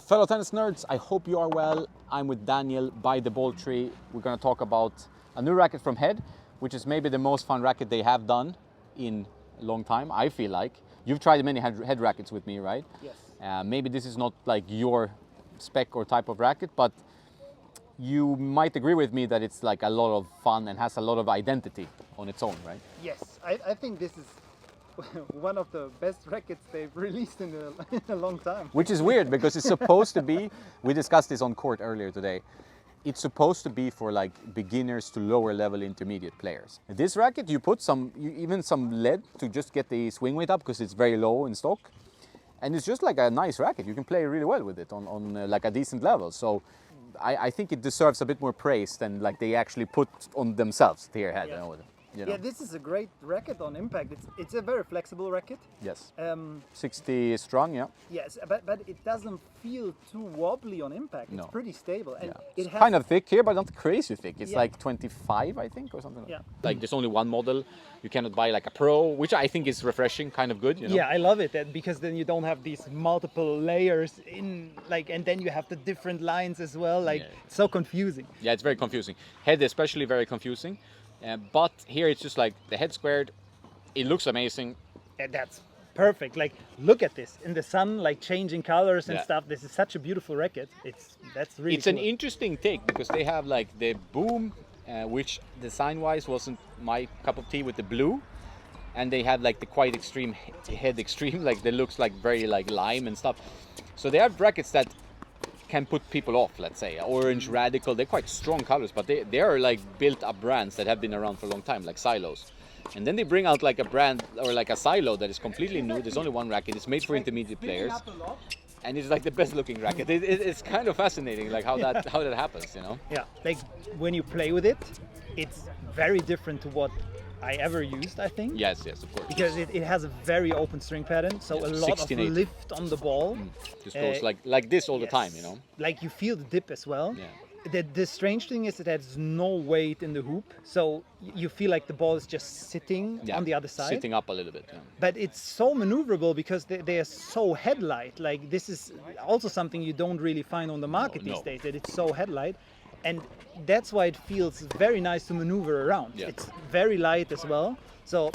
Fellow tennis nerds, I hope you are well. I'm with Daniel by the Ball Tree. We're going to talk about a new racket from Head, which is maybe the most fun racket they have done in a long time, I feel like. You've tried many Head rackets with me, right? Yes. Maybe this is not like your spec or type of racket, but you might agree with me that it's like a lot of fun and has a lot of identity on its own, right? Yes, I think this is one of the best rackets they've released in a long time. Which is weird because it's supposed to be, we discussed this on court earlier today, it's supposed to be for like beginners to lower level intermediate players. This racket, you put even some lead to just get the swing weight up because it's very low in stock. And it's just like a nice racket. You can play really well with it on like a decent level. So I think it deserves a bit more praise than like they actually put on themselves here, Head. Yeah. You know? Yeah, this is a great racket on impact. It's a very flexible racket. Yes. 60 strong, yeah. Yes, but it doesn't feel too wobbly on impact. No. It's pretty stable, and Yeah. it has Kind of thick here, but not crazy thick. It's Yeah. like 25, I think, or something. Yeah. Like there's only one model. You cannot buy like a Pro, which I think is refreshing, kind of good. You know? Yeah, I love it because then you don't have these multiple layers in and then you have the different lines as well. Like it's so confusing. Yeah, it's very confusing. Head especially very confusing. But here it's just like the head squared. It looks amazing. And that's perfect. Like look at this in the sun, like changing colors and Yeah. stuff. This is such a beautiful racket. That's really. It's cool. an interesting take because they have like the boom, which design-wise wasn't my cup of tea with the blue, and they have like the quite extreme head extreme, like that looks like very like lime and stuff. So they have rackets that can put people off, let's say. Orange, Radical, they're quite strong colors, but they are like built up brands that have been around for a long time, like silos. And then they bring out like a brand or like a silo that is completely new. There's only one racket. It's made for intermediate players, and it's like the best looking racket. It's kind of fascinating, like how that happens, you know? Yeah, like when you play with it, it's very different to what I ever used, I think. Yes, of course. Because it has a very open string pattern, so a lot of 16-8. lift on the ball. Just goes like this all the Yes. time, you know? Like you feel the dip as well. Yeah. The strange thing is that there's no weight in the hoop, so you feel like the ball is just sitting on the other side. Sitting up a little bit. Yeah. But it's so maneuverable because they are so headlight. Like this is also something you don't really find on the market these days, that it's so headlight. And that's why it feels very nice to maneuver around. Yeah. It's very light as well. So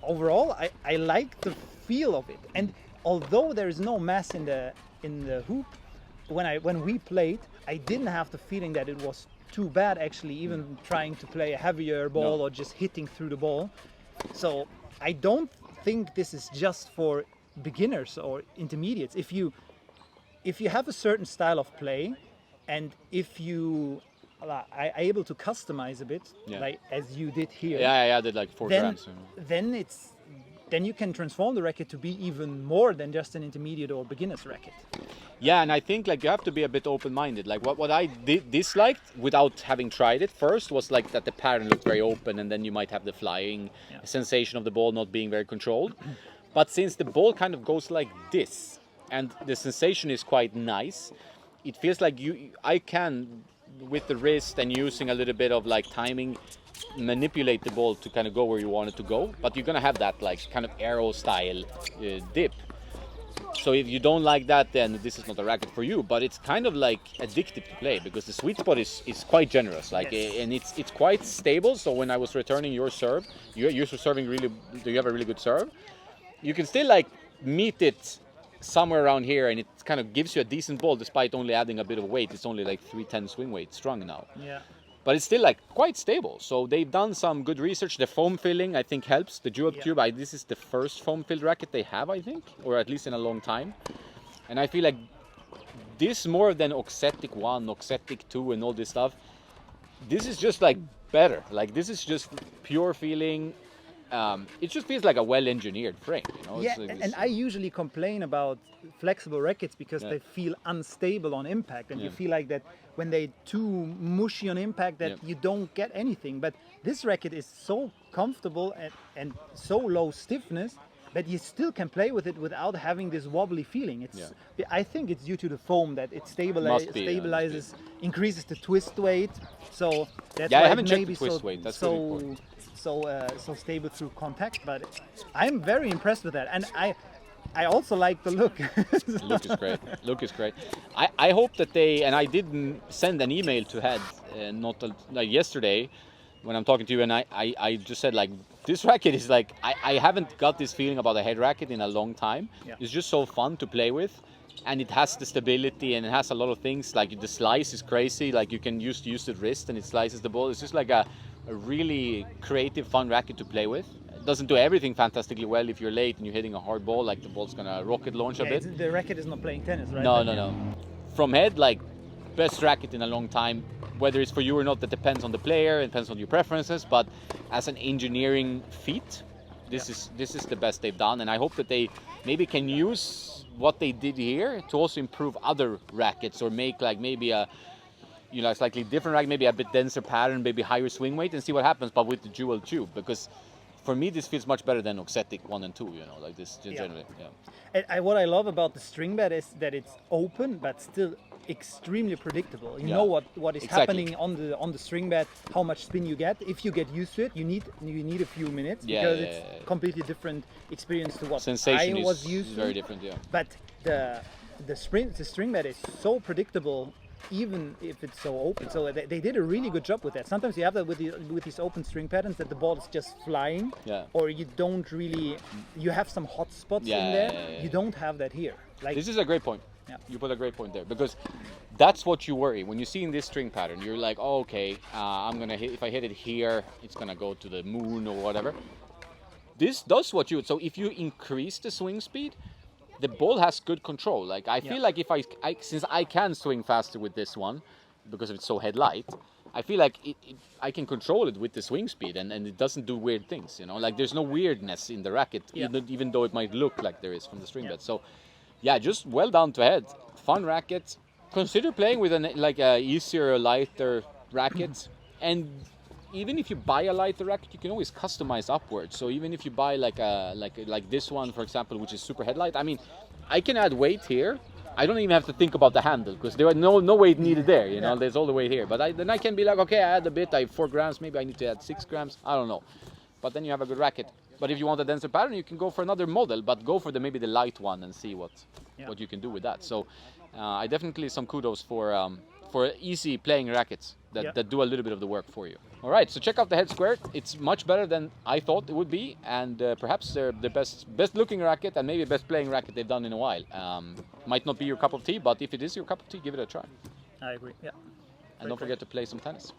overall, I like the feel of it. And although there is no mass in the hoop, when we played, I didn't have the feeling that it was too bad actually, even trying to play a heavier ball or just hitting through the ball. So I don't think this is just for beginners or intermediates. If you have a certain style of play, and if you are able to customize a bit, like as you did here, I did like 4 grams. Then you can transform the racket to be even more than just an intermediate or beginner's racket. Yeah, and I think like you have to be a bit open-minded. Like what I disliked without having tried it first was like that the pattern looked very open, and then you might have the flying sensation of the ball not being very controlled. But since the ball kind of goes like this, and the sensation is quite nice, it feels like I can, with the wrist and using a little bit of like timing, manipulate the ball to kind of go where you want it to go, but you're gonna have that like kind of arrow style dip. So if you don't like that, then this is not a racket for you. But it's kind of like addictive to play because the sweet spot is quite generous, like, and it's quite stable. So when I was returning your serve, you're serving really. You have a really good serve. You can still like meet it somewhere around here, and it kind of gives you a decent ball despite only adding a bit of weight. It's only like 310 swing weight strong now. Yeah. But it's still like quite stable. So they've done some good research. The foam filling, I think, helps. The Dual Cube, this is the first foam filled racket they have, I think, or at least in a long time. And I feel like this more than Oxetic 1, Oxetic 2 and all this stuff, this is just like better. Like this is just pure feeling. It just feels like a well-engineered frame, you know? Yeah, and I usually complain about flexible rackets because they feel unstable on impact, and you feel like that when they're too mushy on impact that you don't get anything. But this racket is so comfortable and so low stiffness that you still can play with it without having this wobbly feeling. I think it's due to the foam that it stabilizes, increases the twist weight. So that's why I haven't it checked may the be twist weight. That's really important. so stable through contact. But I'm very impressed with that, and I also like the look. Look is great. Look is great. I hope that they, and I did send an email to Head, not like yesterday, when I'm talking to you, and I just said like, this racket is like, I haven't got this feeling about a Head racket in a long time. Yeah. It's just so fun to play with, and it has the stability, and it has a lot of things, like the slice is crazy, like you can use the wrist and it slices the ball. It's just like a really creative, fun racket to play with. It doesn't do everything fantastically well if you're late and you're hitting a hard ball, like the ball's gonna rocket launch a bit. The racket is not playing tennis, right? No. From Head, like, best racket in a long time. Whether it's for you or not, that depends on the player, it depends on your preferences, but as an engineering feat, this is the best they've done, and I hope that they maybe can use what they did here to also improve other rackets, or make like maybe a slightly different racket, maybe a bit denser pattern, maybe higher swing weight, and see what happens, but with the dual tube, because for me this feels much better than Oxetic 1 and 2, like this generally. And what I love about the string bed is that it's open but still extremely predictable. You know what is happening on the string bed, how much spin you get. If you get used to it, you need a few minutes, because it's completely different experience to what sensation I was used to. Very different, But the string bed is so predictable, even if it's so open. So they did a really good job with that. Sometimes you have that with these open string patterns, that the ball is just flying, or you don't really, you have some hot spots in there. You don't have that here. Like, this is a great point. You put a great point there, because that's what you worry when you see in this string pattern. You're like, oh, okay, I'm gonna hit. If I hit it here, it's gonna go to the moon or whatever. This does what you. So if you increase the swing speed, the ball has good control. Like I feel like if since I can swing faster with this one, because it's so head light, I feel like I can control it with the swing speed, and it doesn't do weird things. Like there's no weirdness in the racket, even though it might look like there is from the string bed. So. Yeah, just well done to Head. Fun racket. Consider playing with a easier, lighter racket. And even if you buy a lighter racket, you can always customize upwards. So even if you buy like this one, for example, which is super headlight, I mean, I can add weight here. I don't even have to think about the handle, because there are no weight needed there. There's all the weight here. But then I can be like, okay, I add a bit. I have 4 grams. Maybe I need to add 6 grams. I don't know. But then you have a good racket. But if you want a denser pattern, you can go for another model, but go for maybe the light one and see what you can do with that. So I definitely some kudos for easy playing rackets that do a little bit of the work for you. All right, so check out the Head Square. It's much better than I thought it would be, and perhaps they're the best looking racket, and maybe best playing racket they've done in a while. Might not be your cup of tea, but if it is your cup of tea, give it a try. I agree. Yeah. And don't forget to play some tennis.